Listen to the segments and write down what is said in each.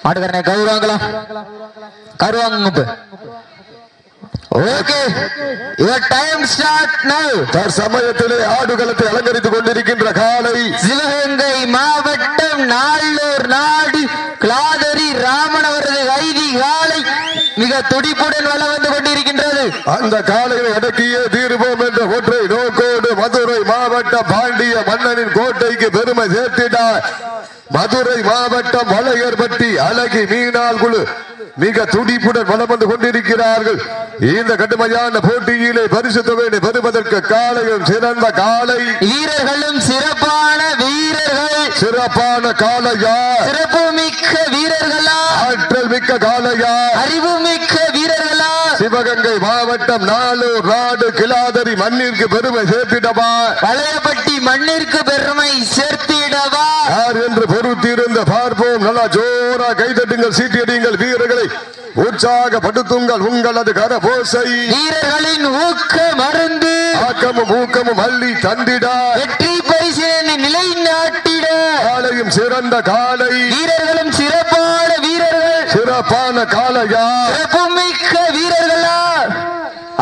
ஆட்டுக்காரனை கருவாங்களா கருவாங்க. Okay, your time start now. தற்சமயத்திலே ஆடுகளத்தை அலங்கரித்துக் கொண்டிருக்கின்ற காலை சிவகங்கை மாவட்டம் நாளூர் நாடு கிளாதரி ராமன் அவரது வைதி காலை மிக துடிப்புடன் வளம் வந்து கொண்டிருக்கின்றது. அந்த காலையை அடக்கியே தீர்வோம் என்ற ஒற்றை நோக்கோடு மதுரை மாவட்டம் பாண்டிய மன்னனின் கோட்டைக்கு பெருமை சேர்த்தினார். மதுரை மாவட்டம் வளையர்பட்டி அழகி மீனால் குழு மிக துடிப்புடன் வளம் வந்து கொண்டிருக்கிறார்கள். இந்த கடுமையான போட்டியிலே பரிசு தொகையை பெறுவதற்கு காலையும் சிறந்த காலை வீரர்களும் சிறப்பான வீரர்கள். சிறப்பான காலையா, சிறப்பு மிக்க வீரர்களா, ஆற்றல் மிக்க காலையா, அறிவு மிக்க வீரர்களா. சிவகங்கை மாவட்டம் நாளூர் நாடு கிளாதரி மண்ணிற்கு பெருமை சேர்த்திடவா, வளையப்பட்டி மண்ணிற்கு பெருமை சேர்த்திடவா யார் என்று பொறுத்திருந்த பார்ப்போம். நல்லா ஜோரா கைதட்டுங்கள், சீட்டியடிங்கள், வீரர்களை உற்சாகப்படுத்துங்கள். உங்களது கரபோசை வீரர்களின் ஊக்க மருந்து ஆக்கமும் ஊக்கமும் அள்ளி தந்திட வெற்றி பரிசினை நிலைநாட்டிட காலையும் சிறந்த காலை, வீரர்களும் சிறப்பான வீரர்கள். சிறப்பான காலையா, சிறப்பு மிக்க வீரர்களா,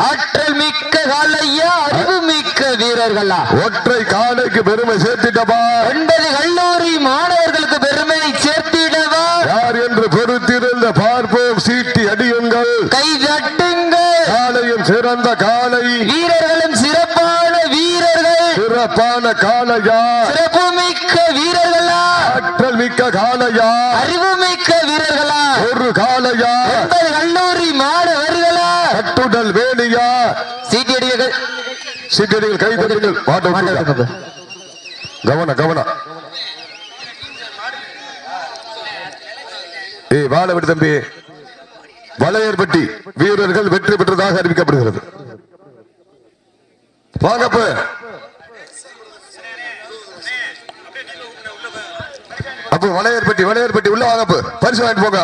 ஆற்றல் மிக்க காலையா, அறிவு மிக்க வீரர்களா. ஒற்றை காலைக்கு பெருமை சேர்த்திடவா, 9 கல்லூரி மாணவர்களுக்கு பெருமை சேர்த்திடவா யார் என்று பொறுத்திருந்த பார்ப்போம். சீட்டி அடியுங்கள், கை தட்டுங்கள். காலையும் சிறந்த காலை, வீரர்களும் சிறப்பான வீரர்கள். சிறப்பான காலையா, சிறப்பு மிக்க வீரர்களா, ஆற்றல் மிக்க காலையா, அறிவு மிக்க வீரர்களா. ஒரு காலையா, 9 கல்லூரி மாணவர்களா. கட்டுடல் வேணியா, சீட்டியடிகள் சீட்டடிகள் கைதட்டுங்கள். கவன கவன ஏய் வாழ விடு தம்பி. வளையர்பட்டி வீரர்கள் வெற்றி பெற்றதாக அறிவிக்கப்படுகிறது. வாங்கப்ப அப்போ வளையர்பட்டி உள்ள வாங்கப்ப பரிசு வாங்கிட்டு போங்க.